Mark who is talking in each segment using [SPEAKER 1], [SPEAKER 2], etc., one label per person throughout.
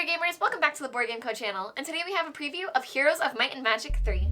[SPEAKER 1] there gamers, welcome back to the Board Game Co channel, and today we have a preview of Heroes of Might and Magic 3.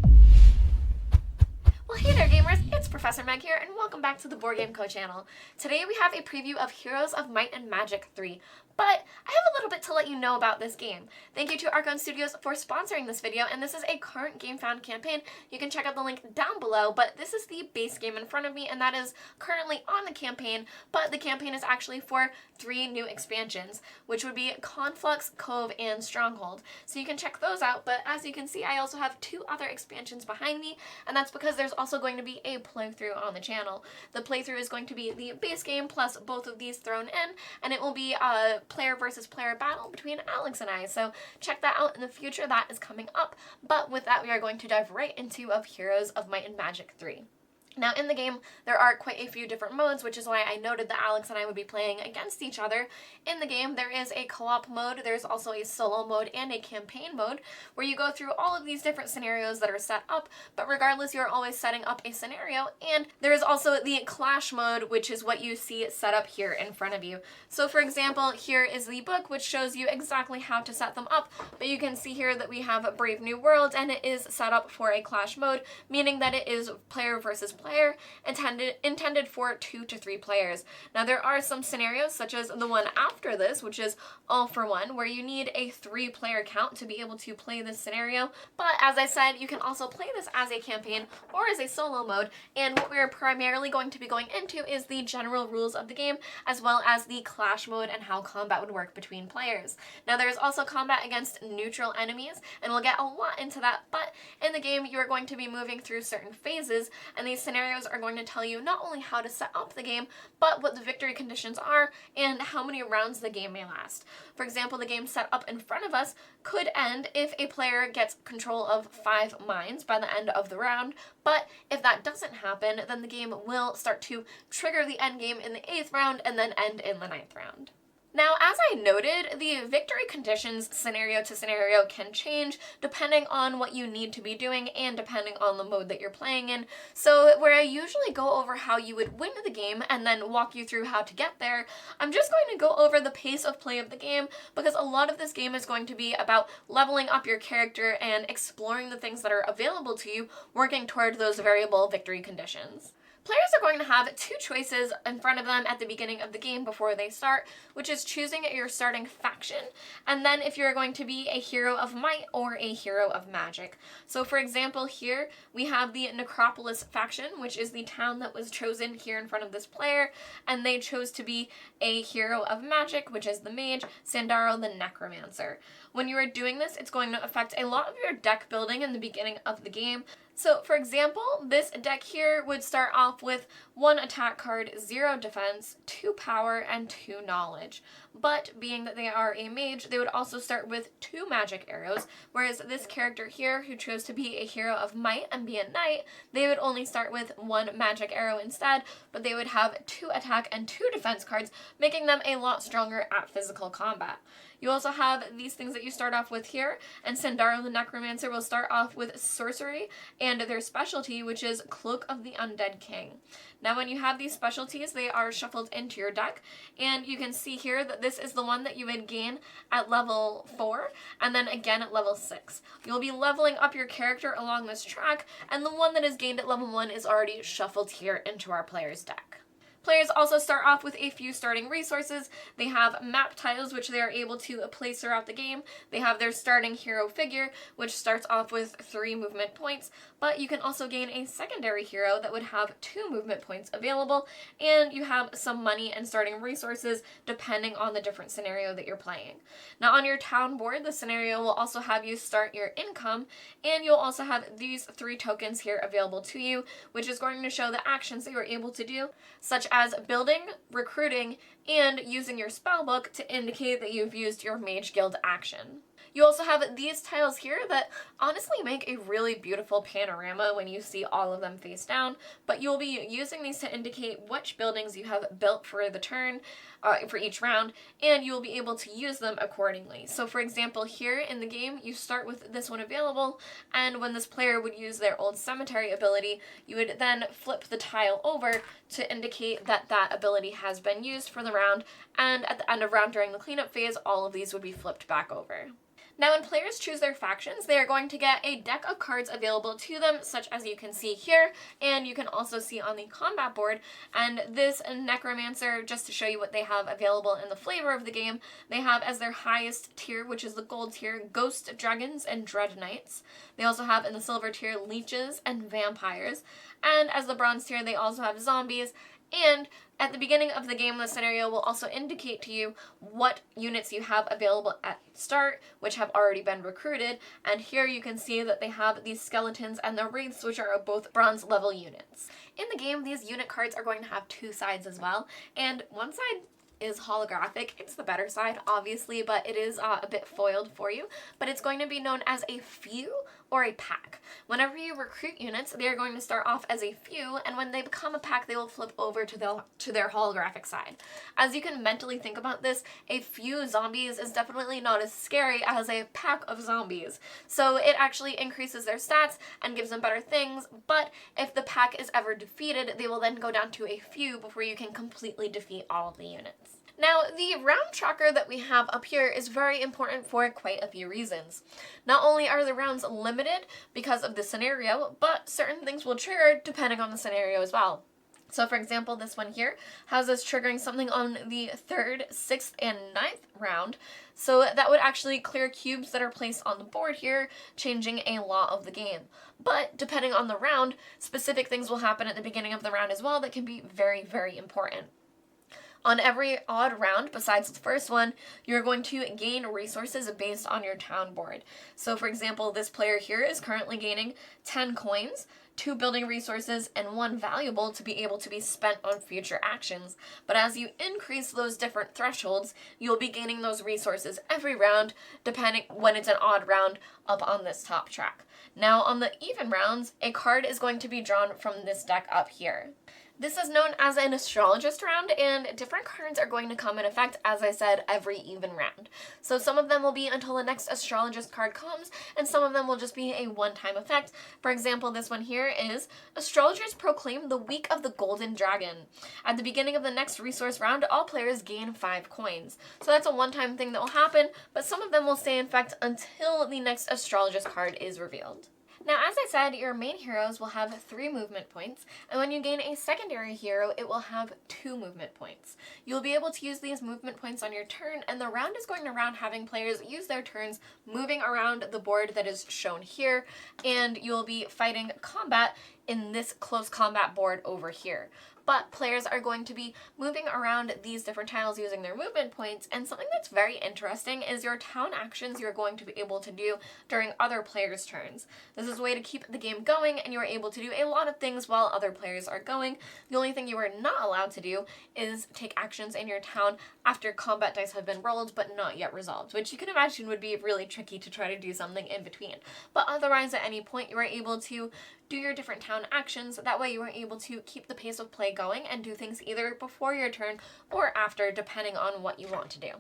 [SPEAKER 1] Well, hey there gamers, it's Professor Meg here, and welcome back to the Board Game Co channel. Today we have a preview of Heroes of Might and Magic 3, but I have a little bit to let you know about this game. Thank you to Archon Studios for sponsoring this video, and this is a current Game Found campaign. You can check out the link down below, but this is the base game in front of me, and that is currently on the campaign, but the campaign is actually for 3 new expansions, which would be Conflux, Cove, and Stronghold. So you can check those out, but as you can see, I also have 2 other expansions behind me, and that's because there's also going to be a playthrough on the channel. The playthrough is going to be the base game plus both of these thrown in, and it will be a player versus player battle between Alex and I, so check that out in the future. That is coming up, but with that we are going to dive right into Heroes of Might and Magic 3. Now in the game, there are quite a few different modes, which is why I noted that Alex and I would be playing against each other. In the game, there is a co-op mode, there's also a solo mode, and a campaign mode, where you go through all of these different scenarios that are set up, but regardless, you're always setting up a scenario, and there is also the clash mode, which is what you see set up here in front of you. So for example, here is the book, which shows you exactly how to set them up, but you can see here that we have Brave New World, and it is set up for a clash mode, meaning that it is player versus player, intended for 2 to 3 players. Now there are some scenarios, such as the one after this, which is All for One, where you need a 3-player count to be able to play this scenario, but as I said, you can also play this as a campaign or as a solo mode, and what we're primarily going to be going into is the general rules of the game, as well as the clash mode and how combat would work between players. Now there's also combat against neutral enemies, and we'll get a lot into that, but in the game you are going to be moving through certain phases, and these scenarios are going to tell you not only how to set up the game, but what the victory conditions are and how many rounds the game may last. For example, the game set up in front of us could end if a player gets control of 5 mines by the end of the round, but if that doesn't happen, then the game will start to trigger the end game in the 8th round and then end in the 9th round. Now, as I noted, the victory conditions scenario to scenario can change depending on what you need to be doing and depending on the mode that you're playing in. So where I usually go over how you would win the game and then walk you through how to get there, I'm just going to go over the pace of play of the game, because a lot of this game is going to be about leveling up your character and exploring the things that are available to you, working toward those variable victory conditions. Players are going to have 2 choices in front of them at the beginning of the game before they start, which is choosing your starting faction, and then if you're going to be a hero of might or a hero of magic. So for example, here we have the Necropolis faction, which is the town that was chosen here in front of this player, and they chose to be a hero of magic, which is the mage, Sandro the necromancer. When you are doing this, it's going to affect a lot of your deck building in the beginning of the game. So for example, this deck here would start off with 1 attack card, 0 defense, 2 power, and 2 knowledge. But being that they are a mage, they would also start with 2 magic arrows, whereas this character here, who chose to be a hero of might and be a knight, they would only start with 1 magic arrow instead, but they would have 2 attack and 2 defense cards, making them a lot stronger at physical combat. You also have these things that you start off with here, and Sandro the Necromancer will start off with sorcery and their specialty, which is Cloak of the Undead King. Now when you have these specialties, they are shuffled into your deck, and you can see here that this is the one that you would gain at level 4, and then again at level 6. You'll be leveling up your character along this track, and the one that is gained at level 1 is already shuffled here into our player's deck. Players also start off with a few starting resources. They have map tiles, which they are able to place throughout the game. They have their starting hero figure, which starts off with 3 movement points, but you can also gain a secondary hero that would have 2 movement points available, and you have some money and starting resources depending on the different scenario that you're playing. Now on your town board, the scenario will also have you start your income, and you'll also have these 3 tokens here available to you, which is going to show the actions that you're able to do, such as building, recruiting, and using your spellbook to indicate that you've used your Mage Guild action. You also have these tiles here that honestly make a really beautiful panorama when you see all of them face down, but you'll be using these to indicate which buildings you have built for the turn, for each round, and you'll be able to use them accordingly. So for example, here in the game, you start with this one available, and when this player would use their old cemetery ability, you would then flip the tile over to indicate that that ability has been used for the round, and at the end of round during the cleanup phase, all of these would be flipped back over. Now, when players choose their factions, they are going to get a deck of cards available to them, such as you can see here, and you can also see on the combat board. And this Necromancer, just to show you what they have available in the flavor of the game, they have as their highest tier, which is the gold tier, Ghost Dragons and Dread Knights. They also have in the silver tier Leeches and Vampires. And as the bronze tier, they also have Zombies. And at the beginning of the game, the scenario will also indicate to you what units you have available at start, which have already been recruited. And here you can see that they have these skeletons and the wraiths, which are both bronze level units. In the game, these unit cards are going to have two sides as well, and one side is holographic. It's the better side, obviously, but it is a bit foiled for you. But it's going to be known as a few or a pack. Whenever you recruit units, they are going to start off as a few, and when they become a pack, they will flip over to their holographic side. As you can mentally think about this, a few zombies is definitely not as scary as a pack of zombies. So it actually increases their stats and gives them better things, but if the pack is ever defeated, they will then go down to a few before you can completely defeat all of the units. Now, the round tracker that we have up here is very important for quite a few reasons. Not only are the rounds limited because of the scenario, but certain things will trigger depending on the scenario as well. So for example, this one here has us triggering something on the 3rd, 6th, and 9th round. So that would actually clear cubes that are placed on the board here, changing a law of the game. But depending on the round, specific things will happen at the beginning of the round as well that can be very, very important. On every odd round, besides the first one, you're going to gain resources based on your town board. So for example, this player here is currently gaining 10 coins, 2 building resources, and 1 valuable to be able to be spent on future actions. But as you increase those different thresholds, you'll be gaining those resources every round, depending when it's an odd round up on this top track. Now on the even rounds, a card is going to be drawn from this deck up here. This is known as an astrologist round, and different cards are going to come in effect, as I said, every even round. So some of them will be until the next astrologist card comes, and some of them will just be a one-time effect. For example, this one here is Astrologers proclaim the week of the Golden Dragon. At the beginning of the next resource round, all players gain 5 coins. So that's a one-time thing that will happen, but some of them will stay in effect until the next astrologist card is revealed. Now, as I said, your main heroes will have 3 movement points, and when you gain a secondary hero, it will have 2 movement points. You'll be able to use these movement points on your turn, and the round is going around having players use their turns moving around the board that is shown here, and you'll be fighting combat in this close combat board over here. But players are going to be moving around these different tiles using their movement points, and something that's very interesting is your town actions you're going to be able to do during other players' turns. This is a way to keep the game going, and you're able to do a lot of things while other players are going. The only thing you are not allowed to do is take actions in your town after combat dice have been rolled but not yet resolved, which you can imagine would be really tricky to try to do something in between. But otherwise, at any point, you are able to do your different town actions. That way you are able to keep the pace of play going and do things either before your turn or after, depending on what you want to do.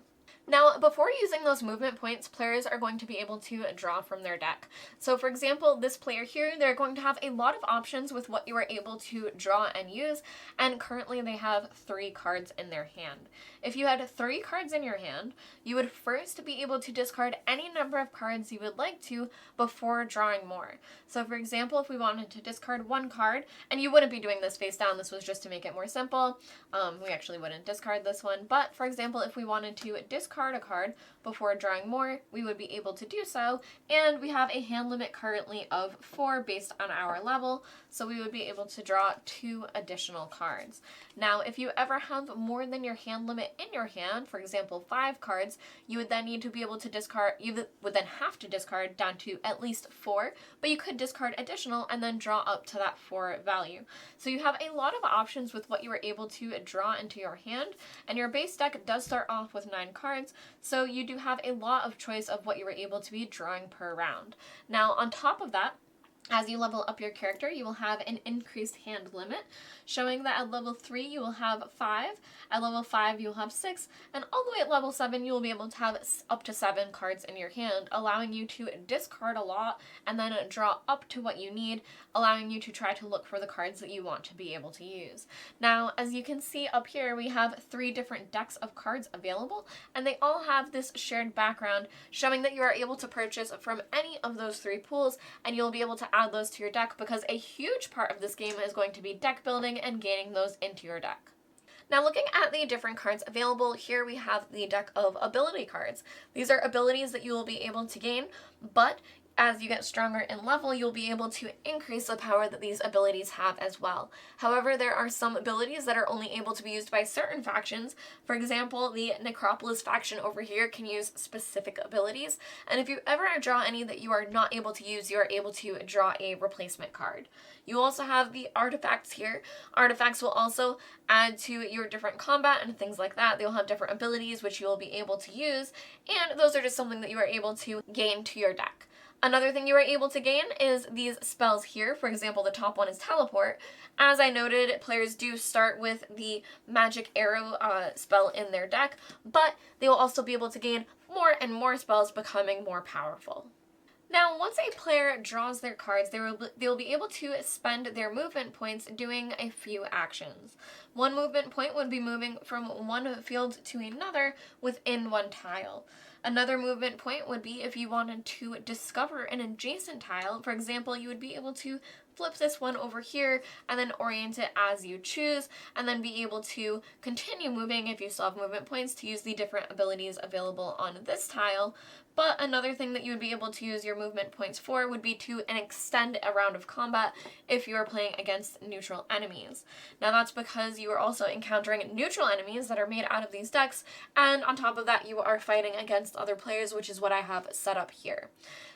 [SPEAKER 1] Now, before using those movement points, players are going to be able to draw from their deck. So for example, this player here, they're going to have a lot of options with what you are able to draw and use, and currently they have 3 cards in their hand. If you had 3 cards in your hand, you would first be able to discard any number of cards you would like to before drawing more. So for example, if we wanted to discard 1 card, and you wouldn't be doing this face down, this was just to make it more simple, we actually wouldn't discard this one, but for example, if we wanted to discard a card before drawing more, we would be able to do so, and we have a hand limit currently of 4 based on our level, so we would be able to draw 2 additional cards. Now, if you ever have more than your hand limit in your hand, for example 5 cards, you would then need to be able to discard, you would then have to discard down to at least 4, but you could discard additional and then draw up to that 4 value. So you have a lot of options with what you are able to draw into your hand, and your base deck does start off with 9 cards, so you do have a lot of choice of what you were able to be drawing per round. Now, on top of that, As you level up your character, you will have an increased hand limit, showing that at level 3 you will have 5, at level 5 you will have 6, and all the way at level 7 you will be able to have up to 7 cards in your hand, allowing you to discard a lot and then draw up to what you need, allowing you to try to look for the cards that you want to be able to use. Now, as you can see up here, we have 3 different decks of cards available, and they all have this shared background, showing that you are able to purchase from any of those 3 pools, and you'll be able to add those to your deck, because a huge part of this game is going to be deck building and gaining those into your deck. Now, looking at the different cards available, here we have the deck of ability cards. These are abilities that you will be able to gain, but as you get stronger in level, you'll be able to increase the power that these abilities have as well. However, there are some abilities that are only able to be used by certain factions. For example, the Necropolis faction over here can use specific abilities, and if you ever draw any that you are not able to use, you are able to draw a replacement card. You also have the artifacts here. Artifacts will also add to your different combat and things like that. They'll have different abilities which you will be able to use, and those are just something that you are able to gain to your deck. Another thing you are able to gain is these spells here. For example, the top one is Teleport. As I noted, players do start with the Magic Arrow spell in their deck, but they will also be able to gain more and more spells, becoming more powerful. Now, once a player draws their cards, they will be able to spend their movement points doing a few actions. One movement point would be moving from one field to another within one tile. Another movement point would be if you wanted to discover an adjacent tile. For example, you would be able to flip this one over here and then orient it as you choose, and then be able to continue moving if you still have movement points to use the different abilities available on this tile. But another thing that you would be able to use your movement points for would be to extend a round of combat if you are playing against neutral enemies. Now, that's because you are also encountering neutral enemies that are made out of these decks, and on top of that you are fighting against other players, which is what I have set up here.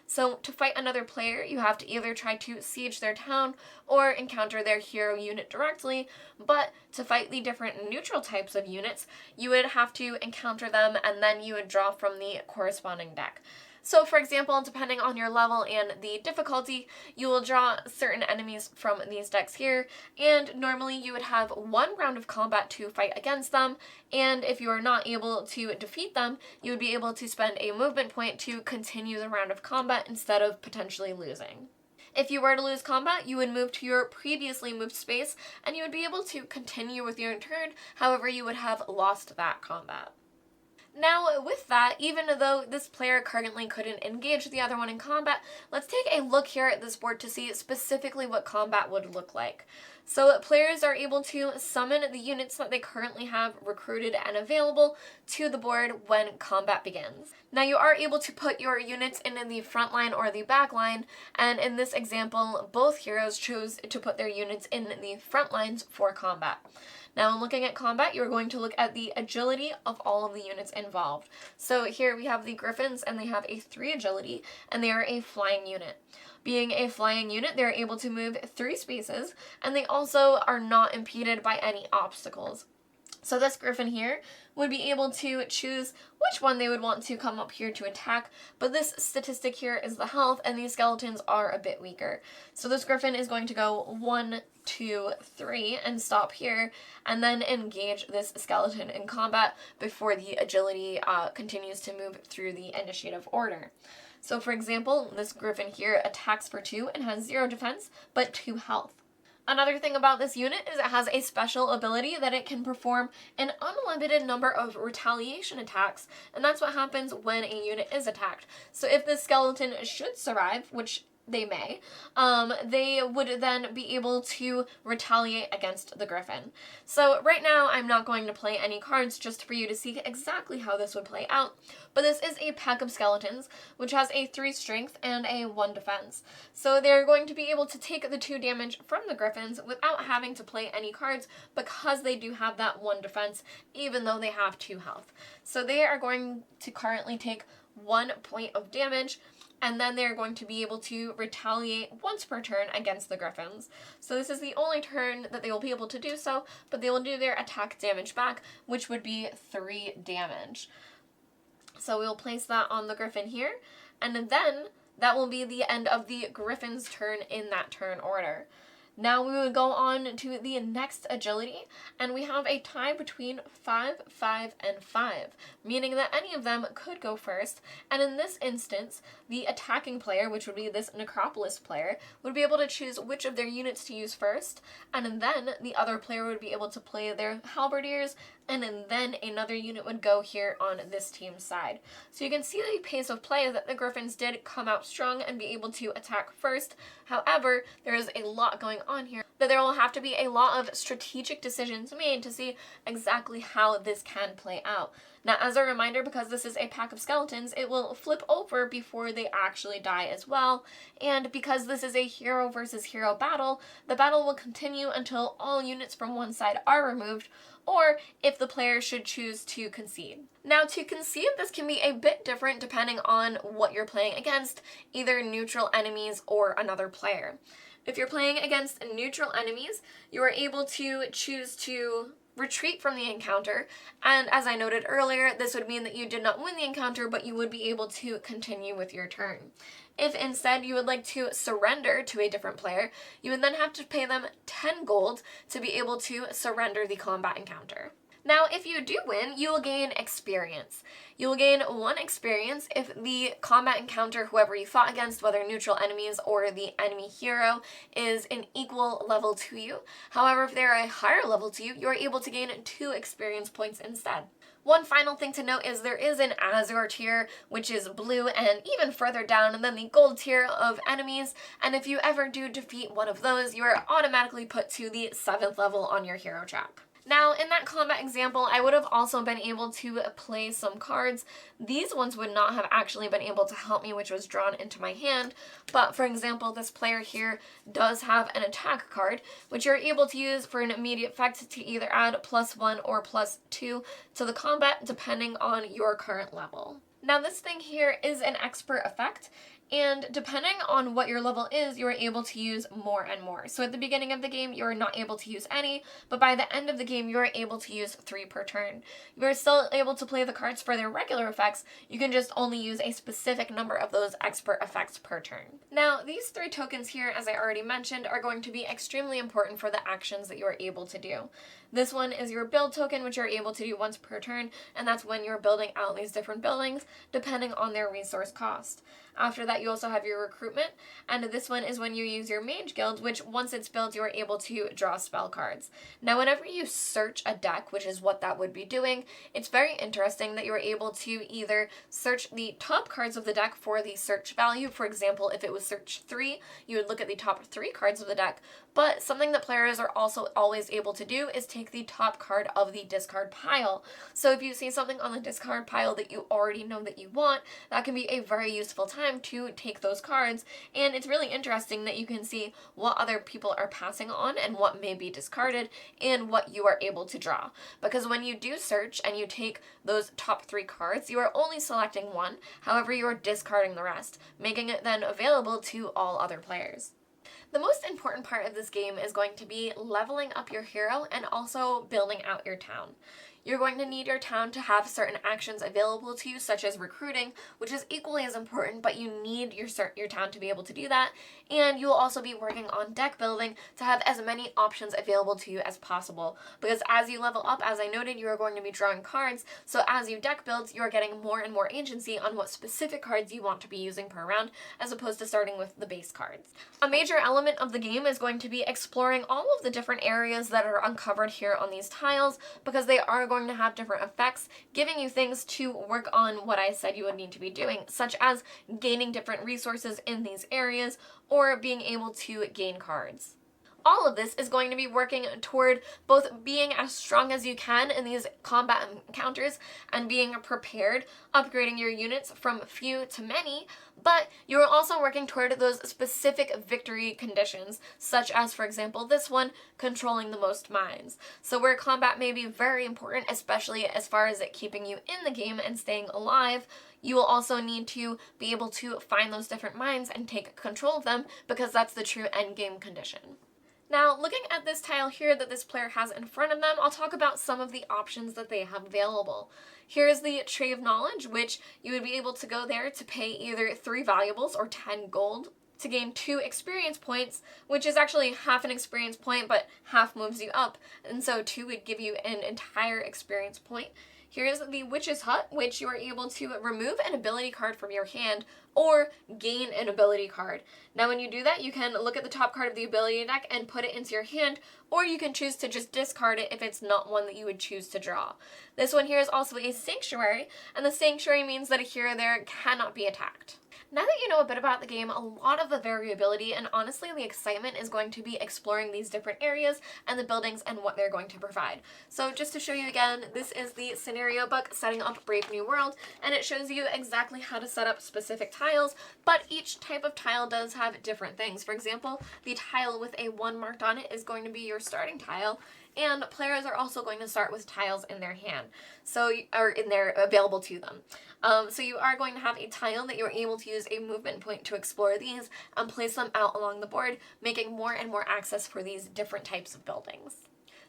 [SPEAKER 1] So to fight another player, you have to either try to siege their town or encounter their hero unit directly, but to fight the different neutral types of units, you would have to encounter them and then you would draw from the corresponding deck. So for example, depending on your level and the difficulty, you will draw certain enemies from these decks here, and normally you would have one round of combat to fight against them, and if you are not able to defeat them, you would be able to spend a movement point to continue the round of combat instead of potentially losing. If you were to lose combat, you would move to your previously moved space, and you would be able to continue with your turn, however you would have lost that combat. Now, with that, even though this player currently couldn't engage the other one in combat, let's take a look here at this board to see specifically what combat would look like. So players are able to summon the units that they currently have recruited and available to the board when combat begins. Now, you are able to put your units in the front line or the back line, and in this example, both heroes chose to put their units in the front lines for combat. Now, in looking at combat, you're going to look at the agility of all of the units involved. So here we have the Griffins, and they have a 3 agility, and they are a flying unit. Being a flying unit, they're able to move 3 spaces, and they also are not impeded by any obstacles. So this Griffin here would be able to choose which one they would want to come up here to attack, but this statistic here is the health, and these skeletons are a bit weaker. So this Griffin is going to go 1, 2, 3 and stop here, and then engage this skeleton in combat before the agility continues to move through the initiative order. So for example, this Griffin here attacks for 2 and has 0 defense, but 2 health. Another thing about this unit is it has a special ability that it can perform an unlimited number of retaliation attacks, and that's what happens when a unit is attacked. So if the skeleton should survive, which they may, they would then be able to retaliate against the Griffin. So right now I'm not going to play any cards just for you to see exactly how this would play out, but this is a pack of skeletons which has a 3 strength and a 1 defense. So they're going to be able to take the 2 damage from the Griffins without having to play any cards, because they do have that 1 defense even though they have 2 health. So they are going to currently take 1 point of damage, and then they're going to be able to retaliate once per turn against the Griffins. So this is the only turn that they will be able to do so, but they will do their attack damage back, which would be 3 damage. So we'll place that on the Griffin here, and then That will be the end of the Griffin's turn in that turn order. Now we would go on to the next agility, and we have a tie between 5, 5, and 5, meaning that any of them could go first, and in this instance, the attacking player, which would be this Necropolis player, would be able to choose which of their units to use first, and then the other player would be able to play their halberdiers, and then another unit would go here on this team's side. So you can see the pace of play that the Griffins did come out strong and be able to attack first. However, there is a lot going on here, that there will have to be a lot of strategic decisions made to see exactly how this can play out. Now, as a reminder, because this is a pack of skeletons, it will flip over before they actually die as well, and because this is a hero versus hero battle, the battle will continue until all units from one side are removed, or if the player should choose to concede. Now, to concede, this can be a bit different depending on what you're playing against, either neutral enemies or another player. If you're playing against neutral enemies, you are able to choose to retreat from the encounter, and as I noted earlier, this would mean that you did not win the encounter, but you would be able to continue with your turn. If instead you would like to surrender to a different player, you would then have to pay them 10 gold to be able to surrender the combat encounter. Now, if you do win, you will gain experience. You will gain 1 experience if the combat encounter, whoever you fought against, whether neutral enemies or the enemy hero, is an equal level to you. However, if they're a higher level to you, you're able to gain 2 experience points instead. One final thing to note is there is an Azure tier, which is blue, and even further down than the gold tier of enemies, and if you ever do defeat one of those, you are automatically put to the 7th level on your hero track. Now, in that combat example, I would have also been able to play some cards. These ones would not have actually been able to help me, which was drawn into my hand. But for example, this player here does have an attack card, which you're able to use for an immediate effect to either add +1 or +2 to the combat, depending on your current level. Now, this thing here is an expert effect, and depending on what your level is, you are able to use more and more. So at the beginning of the game, you are not able to use any, but by the end of the game, you are able to use 3 per turn. You are still able to play the cards for their regular effects, you can just only use a specific number of those expert effects per turn. Now, these 3 tokens here, as I already mentioned, are going to be extremely important for the actions that you are able to do. This one is your build token, which you're able to do once per turn, and that's when you're building out these different buildings, depending on their resource cost. After that, you also have your recruitment, and this one is when you use your mage guild, which once it's built, you are able to draw spell cards. Now, whenever you search a deck, which is what that would be doing, it's very interesting that you're able to either search the top cards of the deck for the search value. For example, if it was search 3, you would look at the top 3 cards of the deck, but something that players are also always able to do is take the top card of the discard pile. So if you see something on the discard pile that you already know that you want, that can be a very useful time to take those cards, and it's really interesting that you can see what other people are passing on and what may be discarded and what you are able to draw. Because when you do search and you take those top 3 cards, you are only selecting one, however you are discarding the rest, making it then available to all other players. The most important part of this game is going to be leveling up your hero and also building out your town. You're going to need your town to have certain actions available to you, such as recruiting, which is equally as important, but you need your town to be able to do that. And you'll also be working on deck building to have as many options available to you as possible. Because as you level up, as I noted, you are going to be drawing cards, so as you deck build, you are getting more and more agency on what specific cards you want to be using per round, as opposed to starting with the base cards. A major element of the game is going to be exploring all of the different areas that are uncovered here on these tiles, because they are going to have different effects, giving you things to work on what I said you would need to be doing, such as gaining different resources in these areas or being able to gain cards. All of this is going to be working toward both being as strong as you can in these combat encounters and being prepared, upgrading your units from few to many, but you're also working toward those specific victory conditions, such as, for example, this one, controlling the most mines. So where combat may be very important, especially as far as it keeping you in the game and staying alive, you will also need to be able to find those different mines and take control of them, because that's the true end game condition. Now, looking at this tile here that this player has in front of them, I'll talk about some of the options that they have available. Here's the Tree of Knowledge, which you would be able to go there to pay either 3 valuables or 10 gold to gain 2 experience points, which is actually half an experience point, but half moves you up, and so 2 would give you an entire experience point. Here's the Witch's Hut, which you are able to remove an ability card from your hand or gain an ability card. Now when you do that, you can look at the top card of the ability deck and put it into your hand, or you can choose to just discard it if it's not one that you would choose to draw. This one here is also a Sanctuary, and the Sanctuary means that a hero there cannot be attacked. Now that you know a bit about the game, a lot of the variability and honestly the excitement is going to be exploring these different areas and the buildings and what they're going to provide. So just to show you again, this is the scenario book setting up Brave New World, and it shows you exactly how to set up specific tiles, but each type of tile does have different things. For example, the tile with a 1 marked on it is going to be your starting tile, and players are also going to start with tiles in their hand, or in their available to them. So you are going to have a tile that you're able to use a movement point to explore these and place them out along the board, making more and more access for these different types of buildings.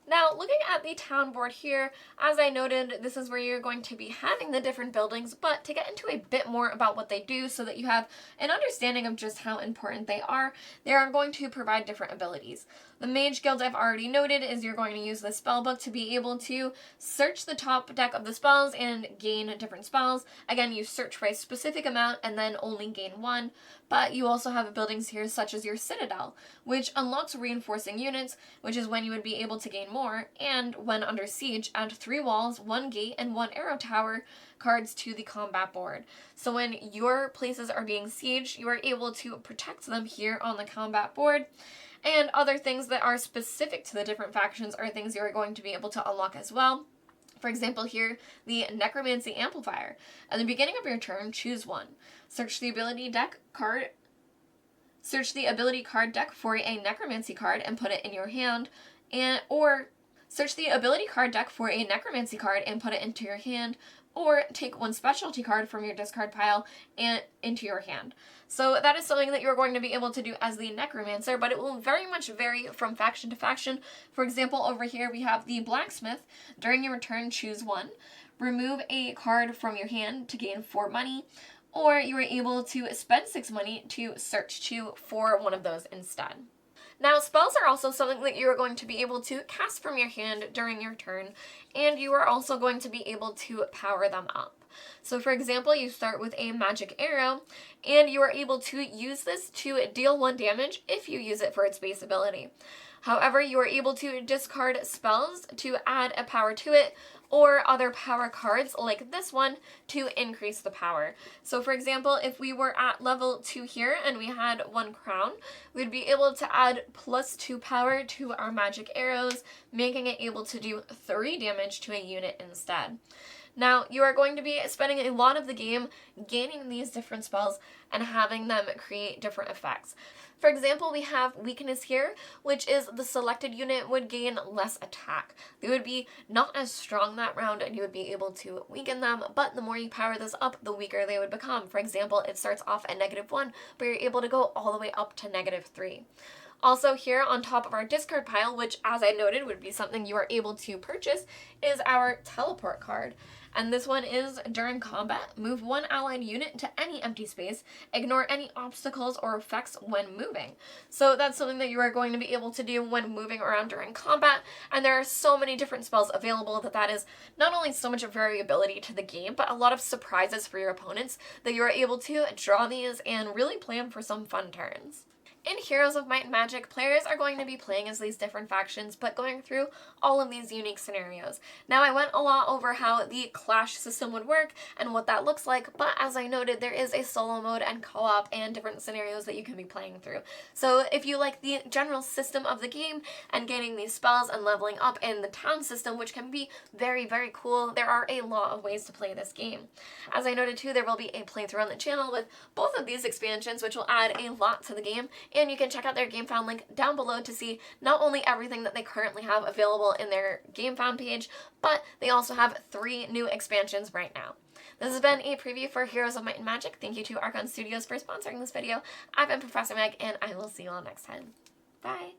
[SPEAKER 1] Now, looking at the town board here, as I noted, this is where you're going to be having the different buildings, but to get into a bit more about what they do so that you have an understanding of just how important they are going to provide different abilities. The Mage Guild I've already noted is you're going to use the spell book to be able to search the top deck of the spells and gain different spells. Again, you search for a specific amount and then only gain 1, but you also have buildings here such as your Citadel, which unlocks reinforcing units, which is when you would be able to gain more, and when under siege, add 3 walls, 1 gate, and 1 arrow tower cards to the combat board. So when your places are being sieged, you are able to protect them here on the combat board. And other things that are specific to the different factions are things you are going to be able to unlock as well. For example here, the Necromancy Amplifier. At the beginning of your turn, choose 1. Search the ability card deck for a Necromancy card and put it in your hand, or search the ability card deck for a Necromancy card and put it into your hand, or take 1 specialty card from your discard pile and into your hand. So that is something that you're going to be able to do as the Necromancer, but it will very much vary from faction to faction. For example, over here we have the Blacksmith. During your turn, choose 1. Remove a card from your hand to gain 4 money, or you are able to spend 6 money to search 2 for one of those instead. Now, spells are also something that you are going to be able to cast from your hand during your turn, and you are also going to be able to power them up. So for example, you start with a magic arrow, and you are able to use this to deal 1 damage if you use it for its base ability. However, you are able to discard spells to add a power to it, or other power cards like this one to increase the power. So for example, if we were at level 2 here and we had 1 crown, we'd be able to add +2 power to our magic arrows, making it able to do 3 damage to a unit instead. Now, you are going to be spending a lot of the game gaining these different spells and having them create different effects. For example, we have weakness here, which is the selected unit would gain less attack. They would be not as strong that round and you would be able to weaken them, but the more you power this up, the weaker they would become. For example, it starts off at -1, but you're able to go all the way up to -3. Also here on top of our discard pile, which as I noted would be something you are able to purchase, is our teleport card. And this one is, during combat, move 1 allied unit to any empty space, ignore any obstacles or effects when moving. So that's something that you are going to be able to do when moving around during combat, and there are so many different spells available that is not only so much variability to the game, but a lot of surprises for your opponents that you are able to draw these and really plan for some fun turns. In Heroes of Might and Magic, players are going to be playing as these different factions, but going through all of these unique scenarios. Now, I went a lot over how the clash system would work and what that looks like, but as I noted, there is a solo mode and co-op and different scenarios that you can be playing through. So if you like the general system of the game and getting these spells and leveling up in the town system, which can be very, very cool, there are a lot of ways to play this game. As I noted too, there will be a playthrough on the channel with both of these expansions, which will add a lot to the game, and you can check out their GameFound link down below to see not only everything that they currently have available in their GameFound page, but they also have 3 new expansions right now. This has been a preview for Heroes of Might and Magic. Thank you to Archon Studios for sponsoring this video. I've been Professor Meg, and I will see you all next time. Bye!